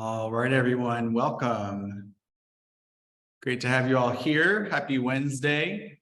All right, everyone, welcome. Great to have you all here. Happy Wednesday.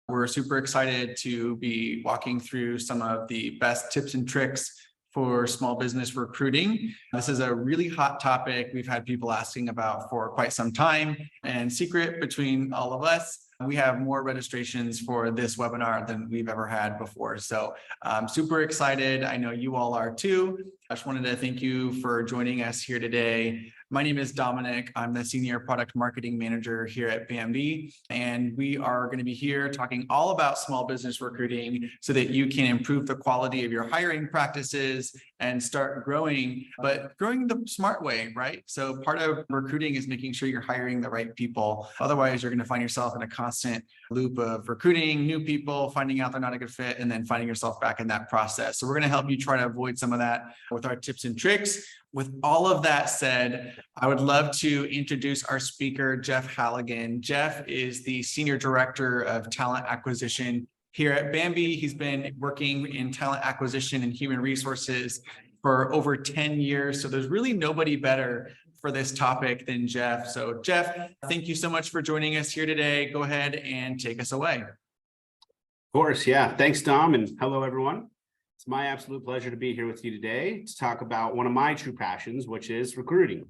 We're super excited to be walking through some of the best tips and tricks for small business recruiting. This is a really hot topic we've had people asking about for quite some time, and secret between all of us, we have more registrations for this webinar than we've ever had before. So I'm super excited. I know you all are too. I just wanted to thank you for joining us here today. My name is Dominic. I'm the Senior Product Marketing Manager here at Bambee, and we are going to be here talking all about small business recruiting so that you can improve the quality of your hiring practices and start growing, but growing the smart way, right? So part of recruiting is making sure you're hiring the right people. Otherwise, you're going to find yourself in a constant loop of recruiting new people, finding out they're not a good fit, and then finding yourself back in that process. So we're going to help you try to avoid some of that with our tips and tricks. With all of that said, I would love to introduce our speaker, Jeff Halligan. Jeff is the Senior Director of Talent Acquisition here at Bambee. He's been working in talent acquisition and human resources for over 10 years. So there's really nobody better for this topic than Jeff. So Jeff, thank you so much for joining us here today. Go ahead and take us away. Of course, yeah. Thanks, Dom, and hello, everyone. It's my absolute pleasure to be here with you today to talk about one of my true passions, which is recruiting.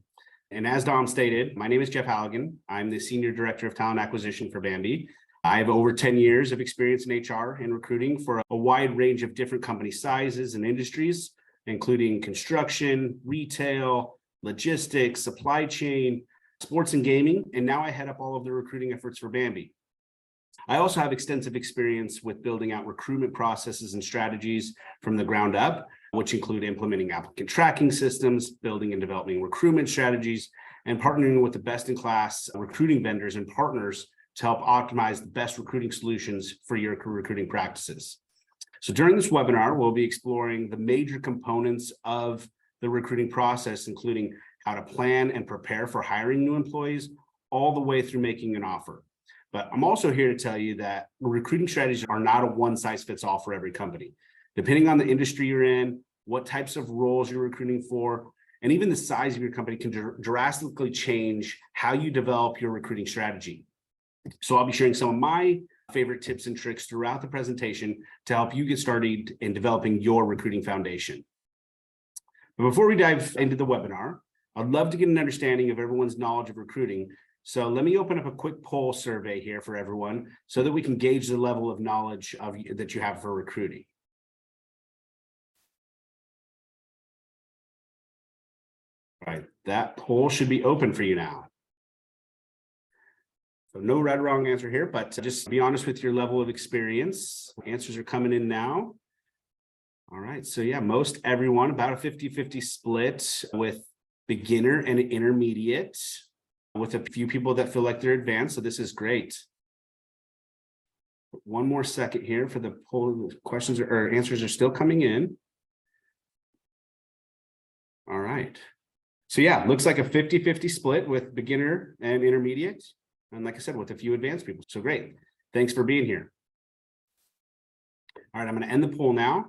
And as Dom stated, my name is Jeff Halligan. I'm the Senior Director of Talent Acquisition for Bambee. I have over 10 years of experience in HR and recruiting for a wide range of different company sizes and industries, including construction, retail, logistics, supply chain, sports and gaming, and now I head up all of the recruiting efforts for Bambee. I also have extensive experience with building out recruitment processes and strategies from the ground up, which include implementing applicant tracking systems, building and developing recruitment strategies, and partnering with the best-in-class recruiting vendors and partners to help optimize the best recruiting solutions for your recruiting practices. So during this webinar, we'll be exploring the major components of the recruiting process, including how to plan and prepare for hiring new employees, all the way through making an offer. But I'm also here to tell you that recruiting strategies are not a one-size-fits-all for every company. Depending on the industry you're in, what types of roles you're recruiting for, and even the size of your company can drastically change how you develop your recruiting strategy. So I'll be sharing some of my favorite tips and tricks throughout the presentation to help you get started in developing your recruiting foundation. But before we dive into the webinar, I'd love to get an understanding of everyone's knowledge of recruiting. So let me open up a quick poll survey here for everyone so that we can gauge the level of knowledge that you have for recruiting. All right, that poll should be open for you now. So no right or wrong answer here, but just be honest with your level of experience. Answers are coming in now. All right, so yeah, most everyone, about a 50-50 split with beginner and intermediate, with a few people that feel like they're advanced. So this is great. One more second here for the poll. Questions or answers are still coming in. All right. So yeah, looks like a 50-50 split with beginner and intermediate. And like I said, with a few advanced people. So great. Thanks for being here. All right, I'm going to end the poll now.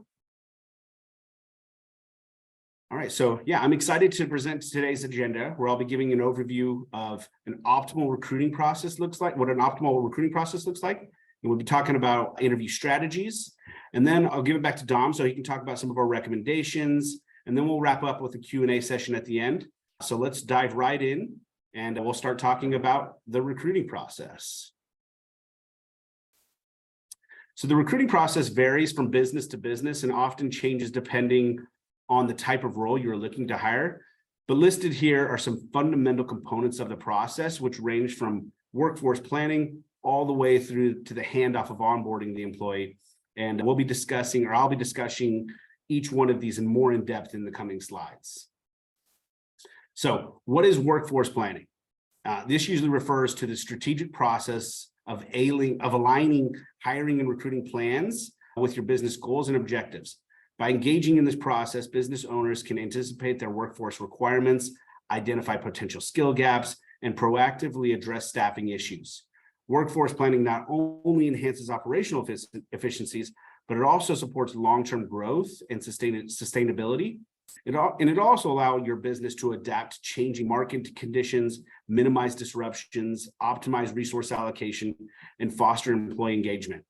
All right, so yeah, I'm excited to present today's agenda, where I'll be giving an overview of an optimal recruiting process looks like, what an optimal recruiting process looks like. And we'll be talking about interview strategies. And then I'll give it back to Dom so he can talk about some of our recommendations. And then we'll wrap up with a Q&A session at the end. So let's dive right in and we'll start talking about the recruiting process. So the recruiting process varies from business to business and often changes depending on the type of role you're looking to hire. But listed here are some fundamental components of the process, which range from workforce planning all the way through to the handoff of onboarding the employee. And we'll be discussing, or I'll be discussing each one of these in more in depth in the coming slides. So what is workforce planning? This usually refers to the strategic process of aligning hiring and recruiting plans with your business goals and objectives. By engaging in this process, business owners can anticipate their workforce requirements, identify potential skill gaps, and proactively address staffing issues. Workforce planning not only enhances operational efficiencies, but it also supports long-term growth and sustainability It also allow your business to adapt to changing market conditions, minimize disruptions, optimize resource allocation, and foster employee engagement.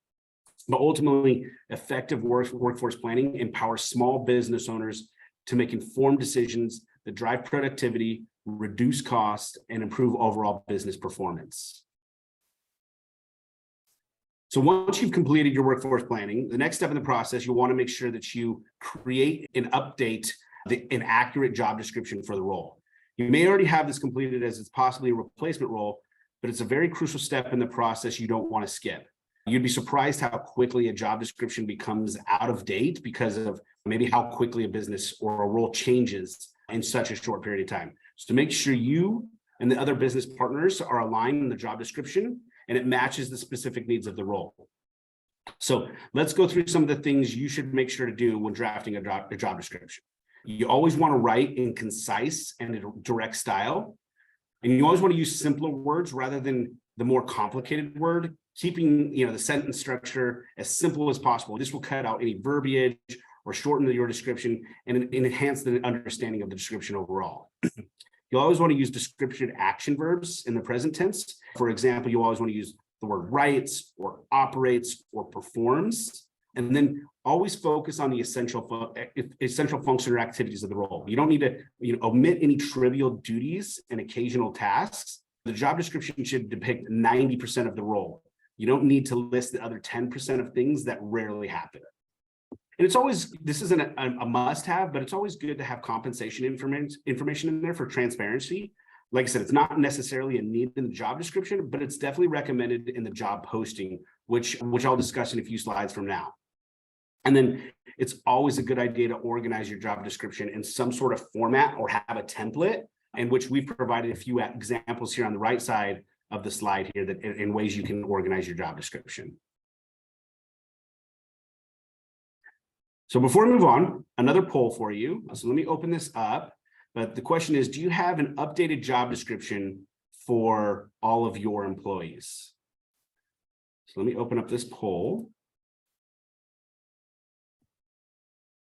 But ultimately, effective workforce planning empowers small business owners to make informed decisions that drive productivity, reduce costs, and improve overall business performance. So once you've completed your workforce planning, the next step in the process, you'll want to make sure that you create and update an accurate job description for the role. You may already have this completed as it's possibly a replacement role, but it's a very crucial step in the process you don't want to skip. You'd be surprised how quickly a job description becomes out of date because of maybe how quickly a business or a role changes in such a short period of time. So to make sure you and the other business partners are aligned in the job description and it matches the specific needs of the role. So let's go through some of the things you should make sure to do when drafting a job description. You always want to write in concise and a direct style. And you always want to use simpler words rather than the more complicated word, keeping the sentence structure as simple as possible. This will cut out any verbiage or shorten your description and enhance the understanding of the description overall. You'll always want to use descriptive action verbs in the present tense. For example, you always want to use the word writes or operates or performs, and then always focus on the essential function or activities of the role. You don't need to omit any trivial duties and occasional tasks. The job description should depict 90% of the role. You don't need to list the other 10% of things that rarely happen. And it's always, this isn't a must-have, but it's always good to have compensation information in there for transparency. Like I said, it's not necessarily a need in the job description, but it's definitely recommended in the job posting, which I'll discuss in a few slides from now. And then it's always a good idea to organize your job description in some sort of format or have a template, in which we've provided a few examples here on the right side of the slide here that in ways you can organize your job description. So before we move on, another poll for you. So let me open this up. But the question is, do you have an updated job description for all of your employees? So let me open up this poll.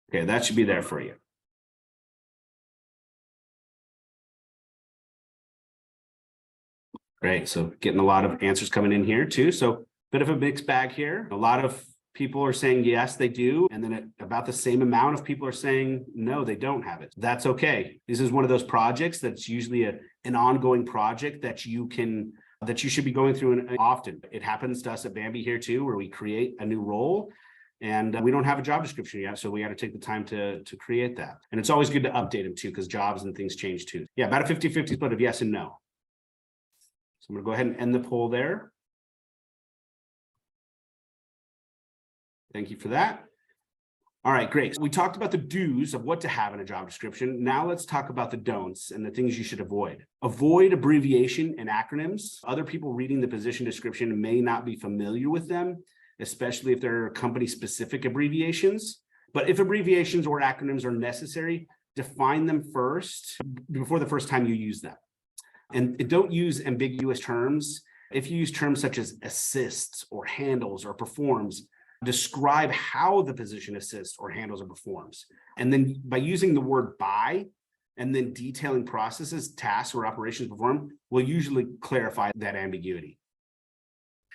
Okay, that should be there for you. Great, so getting a lot of answers coming in here too. So bit of a mixed bag here. A lot of people are saying yes, they do. And then about the same amount of people are saying no, they don't have it. That's okay. This is one of those projects that's usually an ongoing project that you should be going through often. It happens to us at Bambee here too, where we create a new role and we don't have a job description yet. So we got to take the time to create that. And it's always good to update them too, because jobs and things change too. Yeah, about a 50-50 split of yes and no. So I'm going to go ahead and end the poll there. Thank you for that. All right, great. So we talked about the do's of what to have in a job description. Now let's talk about the don'ts and the things you should avoid. Avoid abbreviation and acronyms. Other people reading the position description may not be familiar with them, especially if they're company-specific abbreviations. But if abbreviations or acronyms are necessary, define them first before the first time you use them. And don't use ambiguous terms. If you use terms such as assists or handles or performs, describe how the position assists or handles or performs. And then by using the word by and then detailing processes, tasks, or operations performed will usually clarify that ambiguity.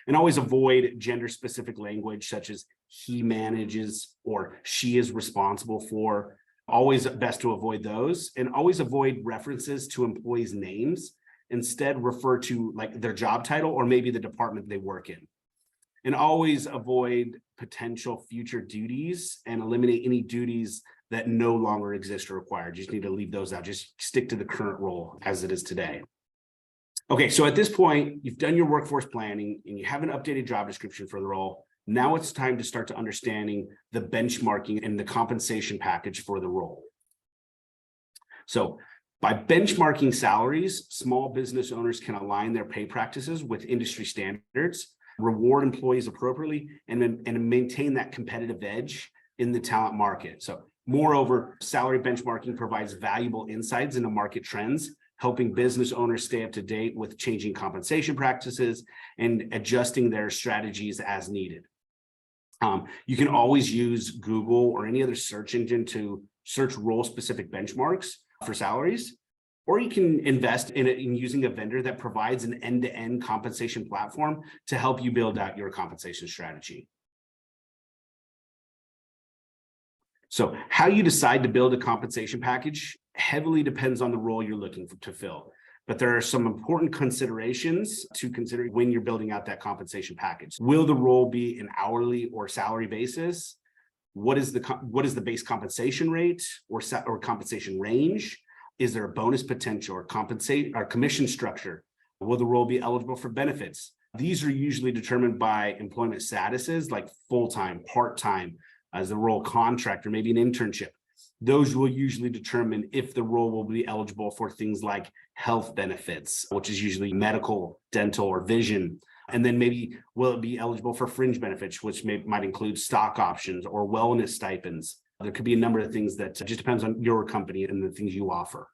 And always avoid gender-specific language such as he manages or she is responsible for. Always best to avoid those, and always avoid references to employees' names. Instead, refer to like their job title or maybe the department they work in. And always avoid potential future duties and eliminate any duties that no longer exist or required. You just need to leave those out. Just stick to the current role as it is today. Okay, so at this point, you've done your workforce planning and you have an updated job description for the role. Now it's time to start to understanding the benchmarking and the compensation package for the role. So by benchmarking salaries, small business owners can align their pay practices with industry standards, reward employees appropriately, and maintain that competitive edge in the talent market. So moreover, salary benchmarking provides valuable insights into market trends, helping business owners stay up to date with changing compensation practices and adjusting their strategies as needed. You can always use Google or any other search engine to search role-specific benchmarks for salaries, or you can invest in using a vendor that provides an end-to-end compensation platform to help you build out your compensation strategy. So how you decide to build a compensation package heavily depends on the role you're looking to fill. But there are some important considerations to consider when you're building out that compensation package. Will the role be an hourly or salary basis? What is the base compensation rate or compensation range? Is there a bonus potential or commission structure? Will the role be eligible for benefits? These are usually determined by employment statuses like full-time, part-time, as a role contract, or maybe an internship. Those will usually determine if the role will be eligible for things like health benefits, which is usually medical, dental, or vision. And then maybe will it be eligible for fringe benefits, which might include stock options or wellness stipends. There could be a number of things that just depends on your company and the things you offer.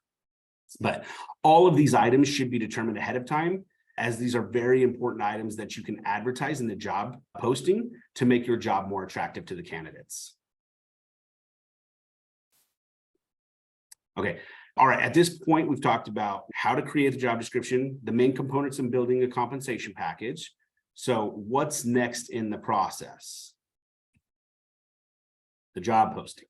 But all of these items should be determined ahead of time, as these are very important items that you can advertise in the job posting to make your job more attractive to the candidates. Okay. All right. At this point, we've talked about how to create the job description, the main components in building a compensation package. So what's next in the process? The job posting.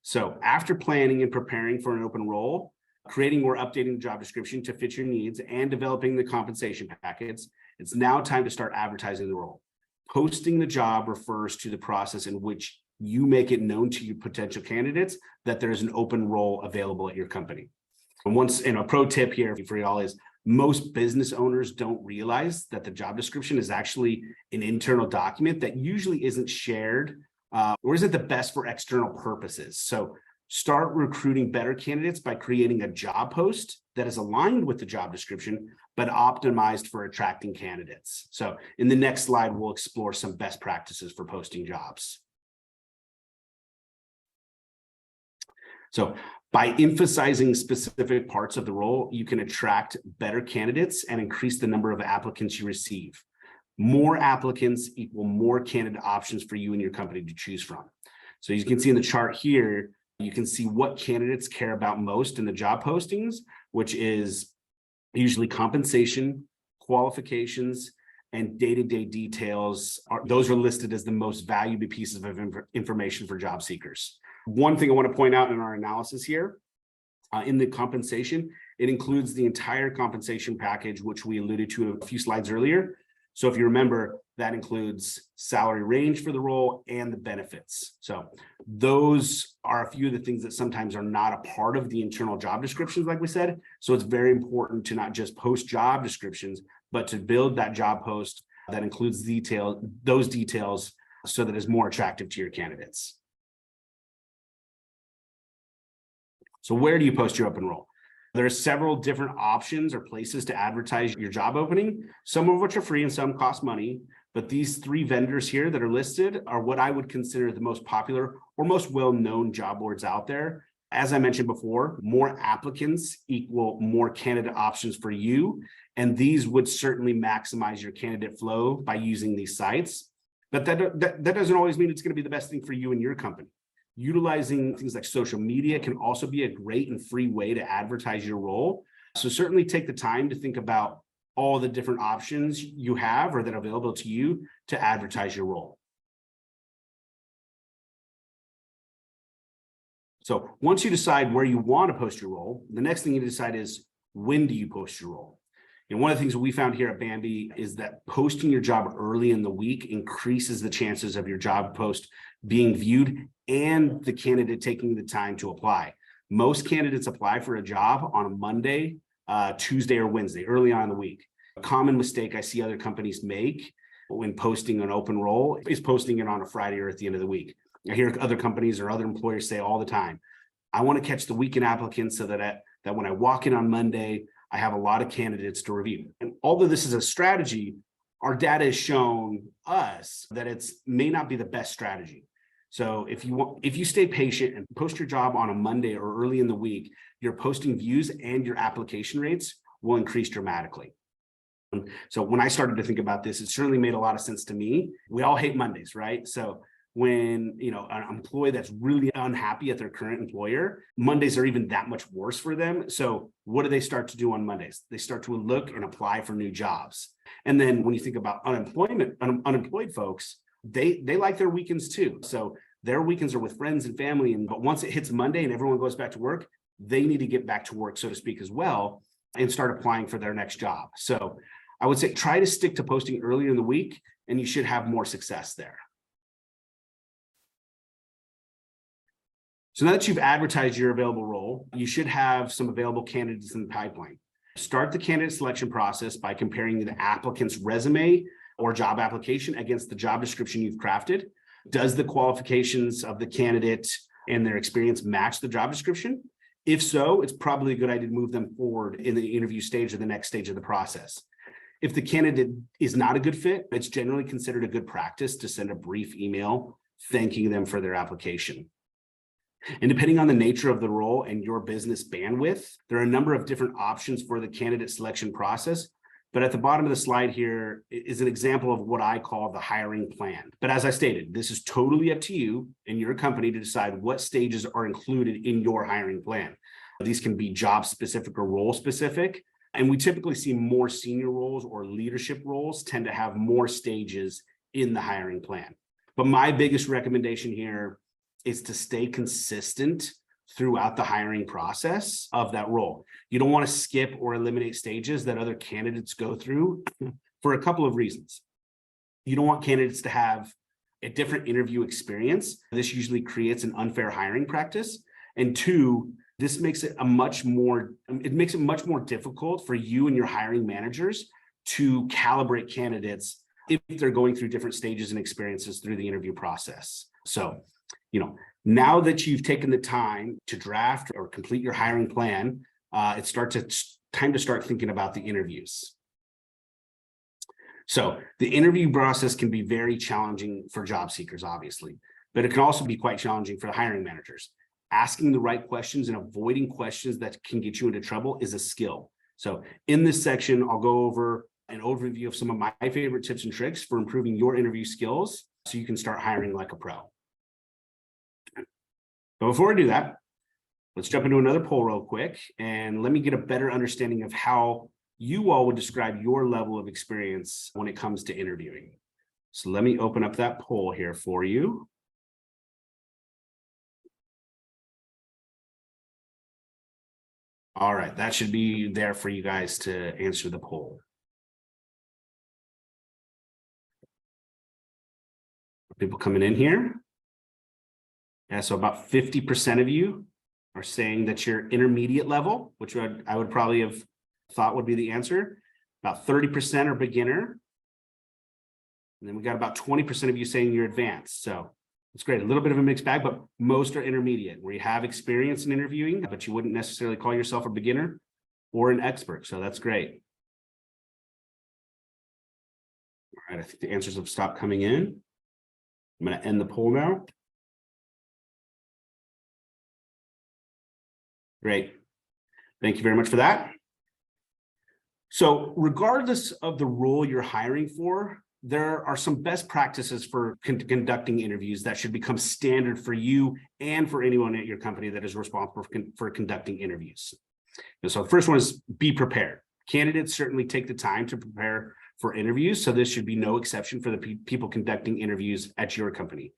So after planning and preparing for an open role, creating or updating the job description to fit your needs, and developing the compensation package, it's now time to start advertising the role. Posting the job refers to the process in which you make it known to your potential candidates that there's an open role available at your company. And a pro tip here for y'all is most business owners don't realize that the job description is actually an internal document that usually isn't shared or isn't the best for external purposes. So start recruiting better candidates by creating a job post that is aligned with the job description, but optimized for attracting candidates. So in the next slide, we'll explore some best practices for posting jobs. So by emphasizing specific parts of the role, you can attract better candidates and increase the number of applicants you receive. More applicants equal more candidate options for you and your company to choose from. So as you can see in the chart here, you can see what candidates care about most in the job postings, which is usually compensation, qualifications, and day-to-day details. Those are listed as the most valuable pieces of information for job seekers. One thing I want to point out in our analysis here, in the compensation, it includes the entire compensation package, which we alluded to a few slides earlier. So if you remember, that includes salary range for the role and the benefits. So those are a few of the things that sometimes are not a part of the internal job descriptions, like we said. So it's very important to not just post job descriptions, but to build that job post that includes those details so that it's more attractive to your candidates. So where do you post your open role? There are several different options or places to advertise your job opening, some of which are free and some cost money. But these three vendors here that are listed are what I would consider the most popular or most well-known job boards out there. As I mentioned before, more applicants equal more candidate options for you. And these would certainly maximize your candidate flow by using these sites. But that doesn't always mean it's going to be the best thing for you and your company. Utilizing things like social media can also be a great and free way to advertise your role. So certainly take the time to think about all the different options you have or that are available to you to advertise your role. So once you decide where you want to post your role, the next thing you decide is, when do you post your role? And one of the things we found here at Bambee is that posting your job early in the week increases the chances of your job post being viewed and the candidate taking the time to apply. Most candidates apply for a job on a Monday, Tuesday, or Wednesday, early on in the week. A common mistake I see other companies make when posting an open role is posting it on a Friday or at the end of the week. I hear other companies or other employers say all the time, I want to catch the weekend applicants so that when I walk in on Monday, I have a lot of candidates to review. And although this is a strategy, our data has shown us that it may not be the best strategy. So if you stay patient and post your job on a Monday or early in the week, your posting views and your application rates will increase dramatically. So when I started to think about this, it certainly made a lot of sense to me. We all hate Mondays, right? So when, an employee that's really unhappy at their current employer, Mondays are even that much worse for them. So what do they start to do on Mondays? They start to look and apply for new jobs. And then when you think about unemployed folks, they like their weekends too. So their weekends are with friends and family. But once it hits Monday and everyone goes back to work, they need to get back to work, so to speak, as well, and start applying for their next job. So I would say try to stick to posting earlier in the week, and you should have more success there. So now that you've advertised your available role, you should have some available candidates in the pipeline. Start the candidate selection process by comparing the applicant's resume or job application against the job description you've crafted. Does the qualifications of the candidate and their experience match the job description? If so, it's probably a good idea to move them forward in the interview stage or the next stage of the process. If the candidate is not a good fit, it's generally considered a good practice to send a brief email thanking them for their application. And depending on the nature of the role and your business bandwidth, there are a number of different options for the candidate selection process. But at the bottom of the slide here is an example of what I call the hiring plan. But as I stated, this is totally up to you and your company to decide what stages are included in your hiring plan. These can be job specific or role specific. And we typically see more senior roles or leadership roles tend to have more stages in the hiring plan. But my biggest recommendation here is to stay consistent throughout the hiring process of that role. You don't want to skip or eliminate stages that other candidates go through for a couple of reasons. You don't want candidates to have a different interview experience. This usually creates an unfair hiring practice. And two, this makes it much more difficult for you and your hiring managers to calibrate candidates if they're going through different stages and experiences through the interview process. So, now that you've taken the time to draft or complete your hiring plan, it's time to start thinking about the interviews. So the interview process can be very challenging for job seekers, obviously, but it can also be quite challenging for the hiring managers. Asking the right questions and avoiding questions that can get you into trouble is a skill. So in this section, I'll go over an overview of some of my favorite tips and tricks for improving your interview skills so you can start hiring like a pro. But before I do that, let's jump into another poll real quick and let me get a better understanding of how you all would describe your level of experience when it comes to interviewing. So let me open up that poll here for you. All right, that should be there for you guys to answer the poll. People coming in here. Yeah, so about 50% of you are saying that you're intermediate level, which I would probably have thought would be the answer. About 30% are beginner. And then we got about 20% of you saying you're advanced. So it's great. A little bit of a mixed bag, but most are intermediate, where you have experience in interviewing, but you wouldn't necessarily call yourself a beginner or an expert. So that's great. All right, I think the answers have stopped coming in. I'm going to end the poll now. Great. Thank you very much for that. So regardless of the role you're hiring for, there are some best practices for conducting interviews that should become standard for you and for anyone at your company that is responsible for conducting interviews. And so the first one is be prepared. Candidates certainly take the time to prepare for interviews, so this should be no exception for the people conducting interviews at your company.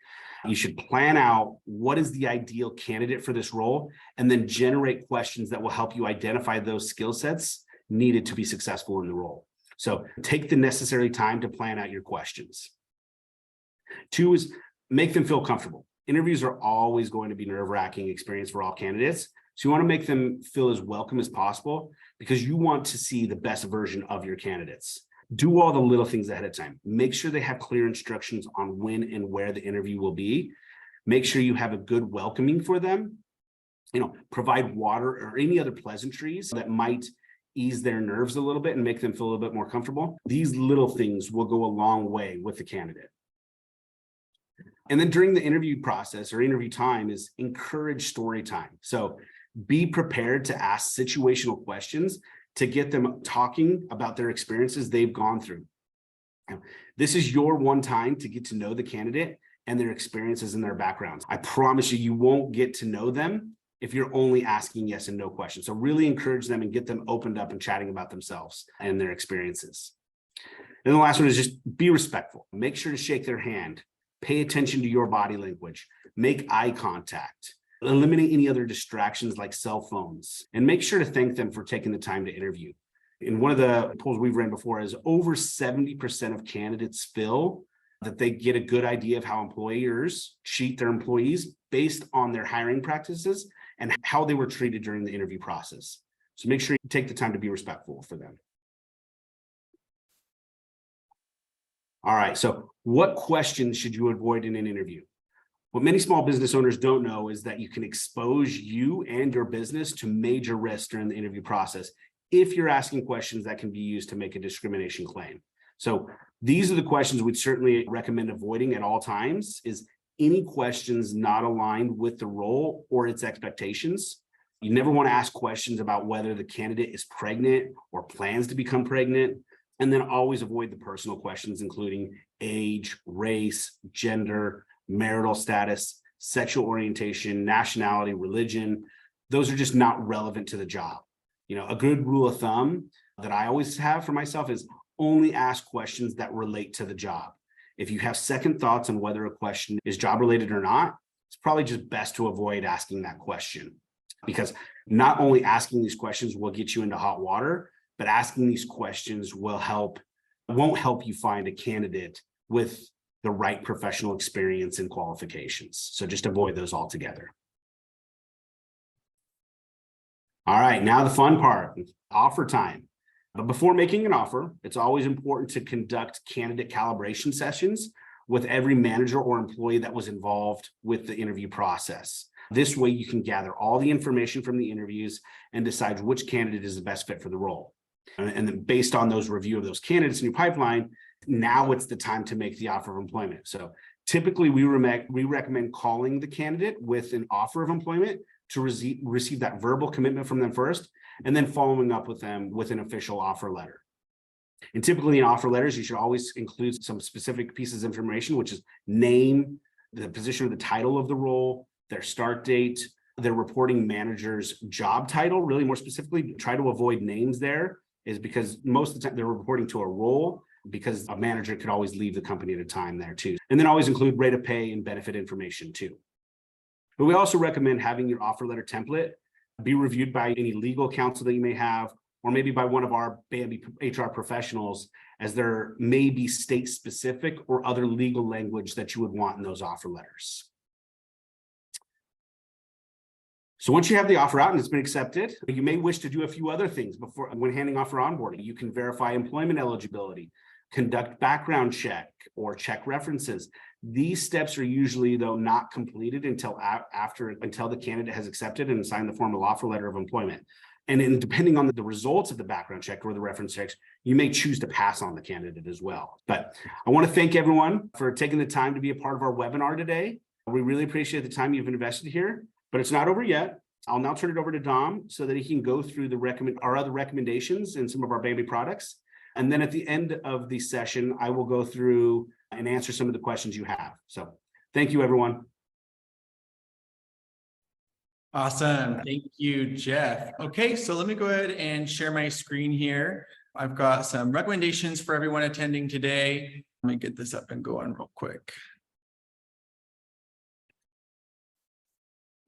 You should plan out what is the ideal candidate for this role, and then generate questions that will help you identify those skill sets needed to be successful in the role. So take the necessary time to plan out your questions. Two is make them feel comfortable. Interviews are always going to be nerve-wracking experience for all candidates. So you want to make them feel as welcome as possible because you want to see the best version of your candidates. Do all the little things ahead of time. Make sure they have clear instructions on when and where the interview will be. Make sure you have a good welcoming for them. Provide water or any other pleasantries that might ease their nerves a little bit and make them feel a little bit more comfortable. These little things will go a long way with the candidate. And then during the interview process or interview time is encourage story time. So be prepared to ask situational questions to get them talking about their experiences they've gone through. This is your one time to get to know the candidate and their experiences and their backgrounds. I promise you, you won't get to know them if you're only asking yes and no questions. So really encourage them and get them opened up and chatting about themselves and their experiences. And the last one is just be respectful. Make sure to shake their hand. Pay attention to your body language. Make eye contact. Eliminate any other distractions like cell phones. And make sure to thank them for taking the time to interview. In one of the polls we've ran before is over 70% of candidates feel that they get a good idea of how employers treat their employees based on their hiring practices and how they were treated during the interview process. So make sure you take the time to be respectful for them. All right, so what questions should you avoid in an interview? What many small business owners don't know is that you can expose you and your business to major risks during the interview process if you're asking questions that can be used to make a discrimination claim. So these are the questions we'd certainly recommend avoiding at all times. Is any questions not aligned with the role or its expectations. You never want to ask questions about whether the candidate is pregnant or plans to become pregnant. And then always avoid the personal questions, including age, race, gender, marital status, sexual orientation, nationality, religion. Those are just not relevant to the job. You know, a good rule of thumb that I always have for myself is only ask questions that relate to the job. If you have second thoughts on whether a question is job related or not, it's probably just best to avoid asking that question, because not only asking these questions will get you into hot water, but asking these questions won't help you find a candidate with the right professional experience and qualifications. So just avoid those altogether. All right, now the fun part, offer time. But before making an offer, it's always important to conduct candidate calibration sessions with every manager or employee that was involved with the interview process. This way you can gather all the information from the interviews and decide which candidate is the best fit for the role. And then based on those review of those candidates in your pipeline, now it's the time to make the offer of employment. So typically we recommend calling the candidate with an offer of employment to receive that verbal commitment from them first, and then following up with them with an official offer letter. And typically in offer letters, you should always include some specific pieces of information, which is name, the position or the title of the role, their start date, their reporting manager's job title. Really more specifically, try to avoid names there, is because most of the time they're reporting to a role, because a manager could always leave the company at a time there too. And then always include rate of pay and benefit information too. But we also recommend having your offer letter template be reviewed by any legal counsel that you may have, or maybe by one of our Bambee HR professionals, as there may be state specific or other legal language that you would want in those offer letters. So once you have the offer out and it's been accepted, you may wish to do a few other things when handing off for onboarding. You can verify employment eligibility, conduct background check, or check references. These steps are usually, though, not completed until the candidate has accepted and signed the formal offer letter of employment. And then depending on the results of the background check or the reference checks, you may choose to pass on the candidate as well. But I want to thank everyone for taking the time to be a part of our webinar today. We really appreciate the time you've invested here, but it's not over yet. I'll now turn it over to Dom so that he can go through our other recommendations and some of our Bambee products. And then at the end of the session, I will go through and answer some of the questions you have. So thank you, everyone. Awesome. Thank you, Jeff. Okay, so let me go ahead and share my screen here. I've got some recommendations for everyone attending today. Let me get this up and go on real quick.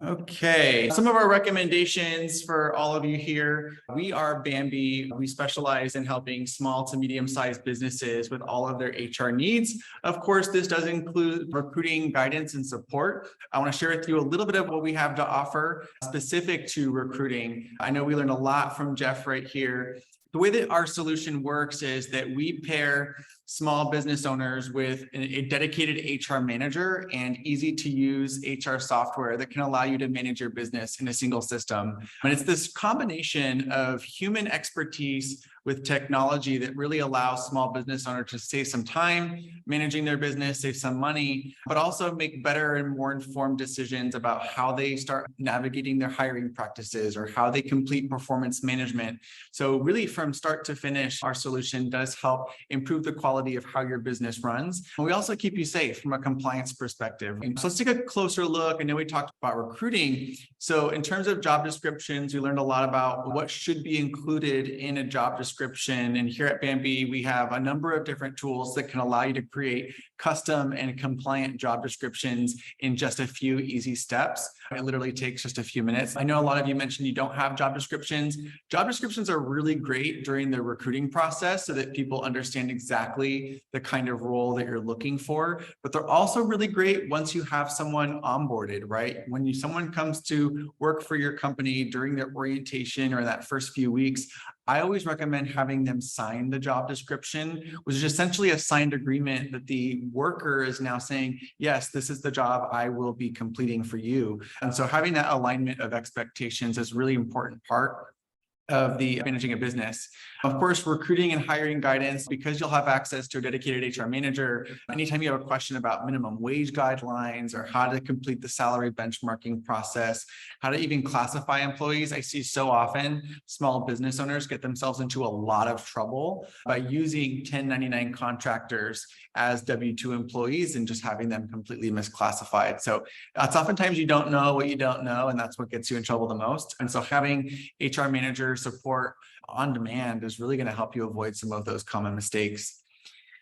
Okay, some of our recommendations for all of you here. We are Bambee. We specialize in helping small to medium-sized businesses with all of their HR needs. Of course, this does include recruiting guidance and support. I want to share with you a little bit of what we have to offer specific to recruiting. I know we learned a lot from Jeff right here. The way that our solution works is that we pair small business owners with a dedicated HR manager and easy to use HR software that can allow you to manage your business in a single system. And it's this combination of human expertise with technology that really allows small business owners to save some time managing their business, save some money, but also make better and more informed decisions about how they start navigating their hiring practices or how they complete performance management. So really from start to finish, our solution does help improve the quality quality of how your business runs. And we also keep you safe from a compliance perspective. So let's take a closer look. I know we talked about recruiting. So in terms of job descriptions, we learned a lot about what should be included in a job description. And here at Bambee, we have a number of different tools that can allow you to create custom and compliant job descriptions in just a few easy steps. It literally takes just a few minutes. I know a lot of you mentioned you don't have job descriptions. Job descriptions are really great during the recruiting process so that people understand exactly the kind of role that you're looking for, but they're also really great once you have someone onboarded, right? When someone comes to work for your company during their orientation or that first few weeks, I always recommend having them sign the job description, which is essentially a signed agreement that the worker is now saying, yes, this is the job I will be completing for you. And so having that alignment of expectations is a really important part of the managing a business. Of course, recruiting and hiring guidance, because you'll have access to a dedicated HR manager. Anytime you have a question about minimum wage guidelines or how to complete the salary benchmarking process, how to even classify employees, I see so often small business owners get themselves into a lot of trouble by using 1099 contractors as W-2 employees and just having them completely misclassified. So it's oftentimes you don't know what you don't know, and that's what gets you in trouble the most. And so having HR manager support on demand is really going to help you avoid some of those common mistakes.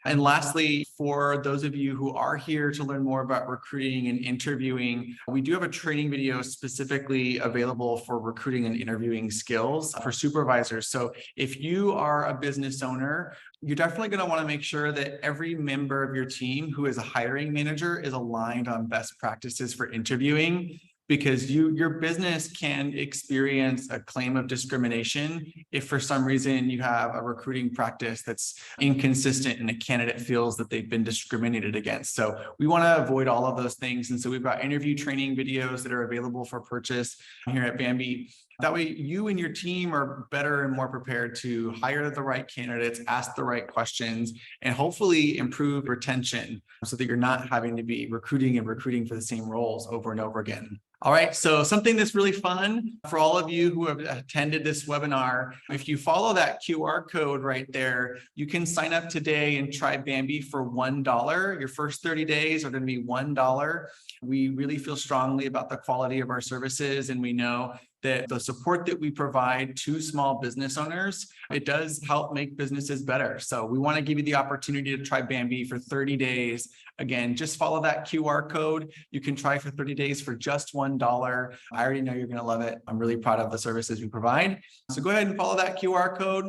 And lastly, for those of you who are here to learn more about recruiting and interviewing, we do have a training video specifically available for recruiting and interviewing skills for supervisors. So if you are a business owner, you're definitely going to want to make sure that every member of your team who is a hiring manager is aligned on best practices for interviewing, because your business can experience a claim of discrimination if for some reason you have a recruiting practice that's inconsistent and a candidate feels that they've been discriminated against. So we want to avoid all of those things. And so we've got interview training videos that are available for purchase here at Bambee. That way you and your team are better and more prepared to hire the right candidates, ask the right questions, and hopefully improve retention so that you're not having to be recruiting for the same roles over and over again. All right, so something that's really fun for all of you who have attended this webinar, if you follow that QR code right there, you can sign up today and try Bambee for $1. Your first 30 days are going to be $1. We really feel strongly about the quality of our services, and we know that the support that we provide to small business owners, it does help make businesses better. So we want to give you the opportunity to try Bambee for 30 days. Again, just follow that QR code. You can try for 30 days for just $1. I already know you're going to love it. I'm really proud of the services we provide. So go ahead and follow that QR code.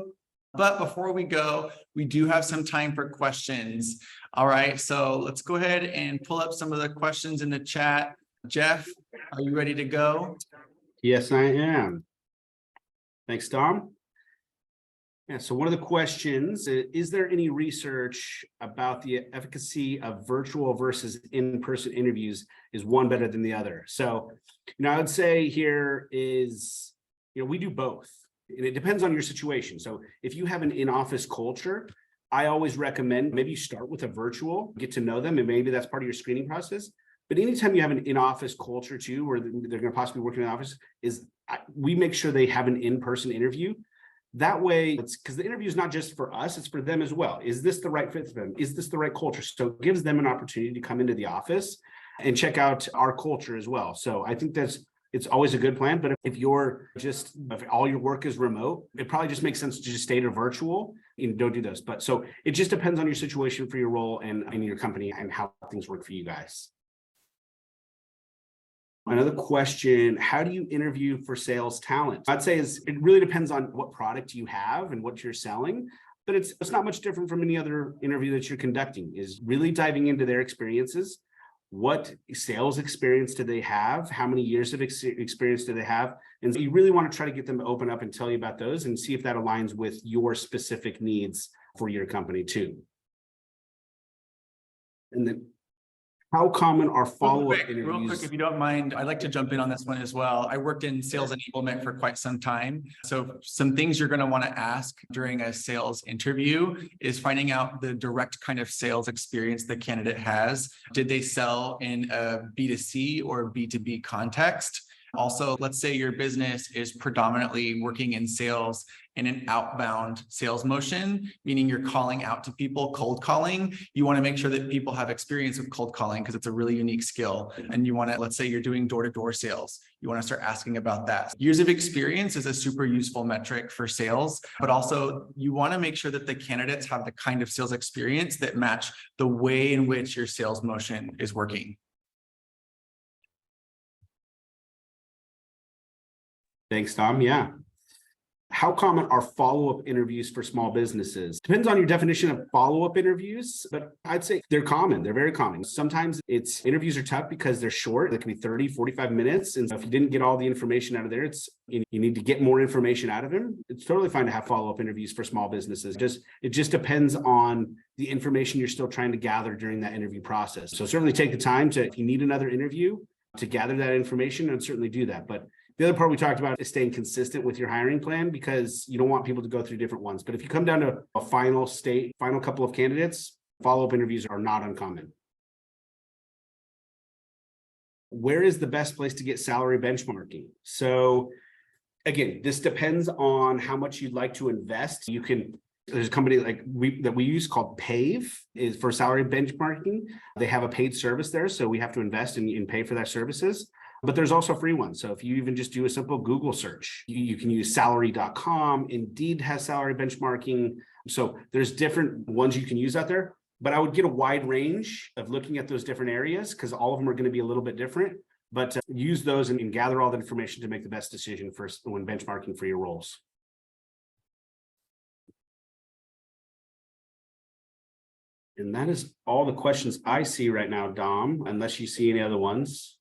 But before we go, we do have some time for questions. All right, so let's go ahead and pull up some of the questions in the chat. Jeff, are you ready to go? Yes, I am. Thanks, Dom. Yeah, so one of the questions is there any research about the efficacy of virtual versus in-person interviews? Is one better than the other? So, I would say here is, we do both. And it depends on your situation. So if you have an in-office culture, I always recommend maybe you start with a virtual, get to know them, and maybe that's part of your screening process. But anytime you have an in-office culture too, where they're going to possibly work in the office, we make sure they have an in-person interview. That way, because the interview is not just for us, it's for them as well. Is this the right fit for them? Is this the right culture? So it gives them an opportunity to come into the office and check out our culture as well. So I think it's always a good plan. But if all your work is remote, it probably just makes sense to just stay to virtual and don't do those. But so it just depends on your situation for your role and your company and how things work for you guys. Another question, how do you interview for sales talent? I'd say it really depends on what product you have and what you're selling, but it's not much different from any other interview that you're conducting, is really diving into their experiences. What sales experience do they have? How many years of experience do they have? And so you really want to try to get them to open up and tell you about those and see if that aligns with your specific needs for your company too. And then how common are follow-up interviews? Real quick, if you don't mind, I'd like to jump in on this one as well. I worked in sales enablement for quite some time. So some things you're going to want to ask during a sales interview is finding out the direct kind of sales experience the candidate has. Did they sell in a B2C or B2B context? Also, let's say your business is predominantly working in sales in an outbound sales motion, meaning you're calling out to people, cold calling. You want to make sure that people have experience with cold calling because it's a really unique skill. And you want to, let's say you're doing door-to-door sales. You want to start asking about that. Years of experience is a super useful metric for sales, but also you want to make sure that the candidates have the kind of sales experience that match the way in which your sales motion is working. Thanks, Tom. Yeah. How common are follow-up interviews for small businesses? Depends on your definition of follow-up interviews, but I'd say they're common. They're very common. Sometimes interviews are tough because they're short. They can be 30, 45 minutes. And so if you didn't get all the information out of there, you need to get more information out of them. It's totally fine to have follow-up interviews for small businesses. It just depends on the information you're still trying to gather during that interview process. So certainly take the time if you need another interview to gather that information, and certainly do that. But the other part we talked about is staying consistent with your hiring plan, because you don't want people to go through different ones. But if you come down to a final couple of candidates, follow-up interviews are not uncommon. Where is the best place to get salary benchmarking? So again, this depends on how much you'd like to invest. There's a company that we use called Pave is for salary benchmarking. They have a paid service there, so we have to invest and pay for their services. But there's also free ones. So if you even just do a simple Google search, you can use salary.com. Indeed has salary benchmarking. So there's different ones you can use out there, but I would get a wide range of looking at those different areas, because all of them are going to be a little bit different, but use those and gather all the information to make the best decision when benchmarking for your roles. And that is all the questions I see right now, Dom, unless you see any other ones.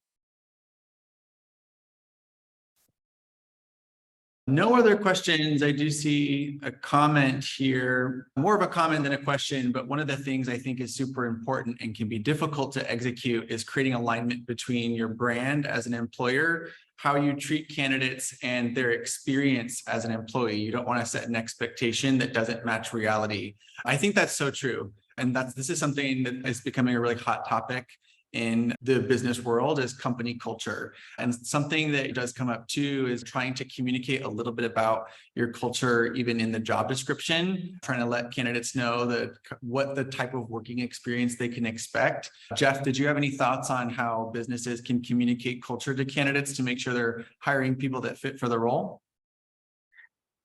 No other questions. I do see a comment here, more of a comment than a question, but one of the things I think is super important and can be difficult to execute is creating alignment between your brand as an employer, how you treat candidates, and their experience as an employee. You don't want to set an expectation that doesn't match reality. I think that's so true. And this is something that is becoming a really hot topic in the business world, is company culture. And something that does come up too is trying to communicate a little bit about your culture, even in the job description, trying to let candidates know what the type of working experience they can expect. Jeff, did you have any thoughts on how businesses can communicate culture to candidates to make sure they're hiring people that fit for the role?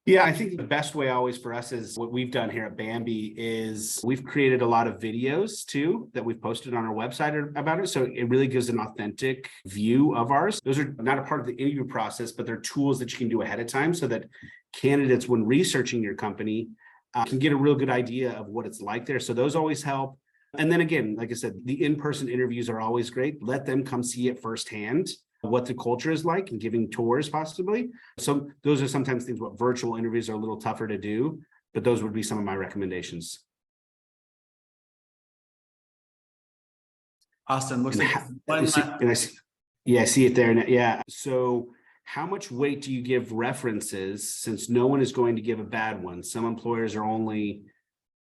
Yeah, I think the best way always for us is what we've done here at Bambee is we've created a lot of videos too that we've posted on our website about it. So it really gives an authentic view of ours. Those are not a part of the interview process, but they're tools that you can do ahead of time so that candidates, when researching your company, can get a real good idea of what it's like there. So those always help. And then again, like I said, the in-person interviews are always great. Let them come see it firsthand, what the culture is like, and giving tours possibly. So those are sometimes things what virtual interviews are a little tougher to do, but those would be some of my recommendations. Awesome. Looks like I see it there. Yeah. So how much weight do you give references, since no one is going to give a bad one? Some employers are only,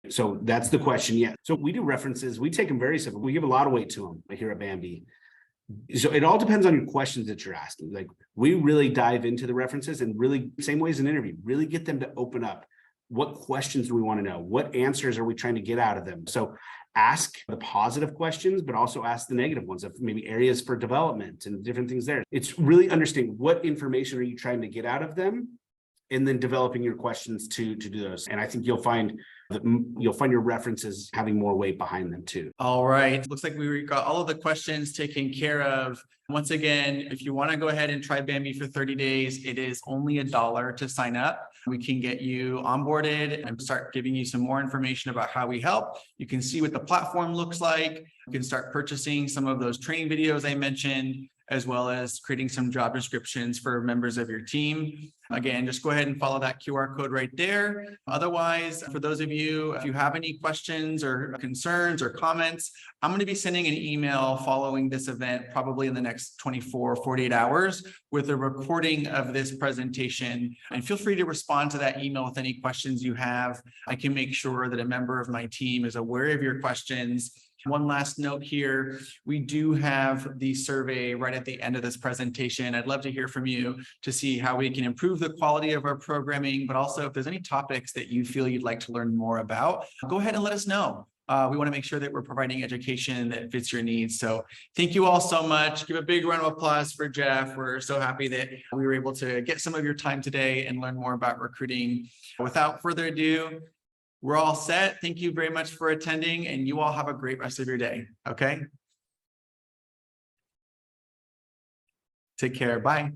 so that's the question. Yeah. So we do references. We take them very simple. We give a lot of weight to them here at Bambee. So it all depends on your questions that you're asking. Like, we really dive into the references, and really, same way as an interview, really get them to open up. What questions do we want to know? What answers are we trying to get out of them? So ask the positive questions, but also ask the negative ones of maybe areas for development and different things there. It's really understanding what information are you trying to get out of them, and then developing your questions to do those. And I think you'll find your references having more weight behind them too. All right. Looks like we got all of the questions taken care of. Once again, if you want to go ahead and try Bambee for 30 days, it is only $1 to sign up. We can get you onboarded and start giving you some more information about how we help. You can see what the platform looks like. You can start purchasing some of those training videos I mentioned, as well as creating some job descriptions for members of your team. Again, just go ahead and follow that QR code right there. Otherwise, for those of you, if you have any questions or concerns or comments, I'm going to be sending an email following this event, probably in the next 24 or 48 hours, with a recording of this presentation. And feel free to respond to that email with any questions you have. I can make sure that a member of my team is aware of your questions One last note here, we do have the survey right at the end of this presentation. I'd love to hear from you to see how we can improve the quality of our programming, but also if there's any topics that you feel you'd like to learn more about, go ahead and let us know. We want to make sure that we're providing education that fits your needs. So thank you all so much. Give a big round of applause for Jeff. We're so happy that we were able to get some of your time today and learn more about recruiting. Without further ado, we're all set. Thank you very much for attending, and you all have a great rest of your day. Okay. Take care. Bye.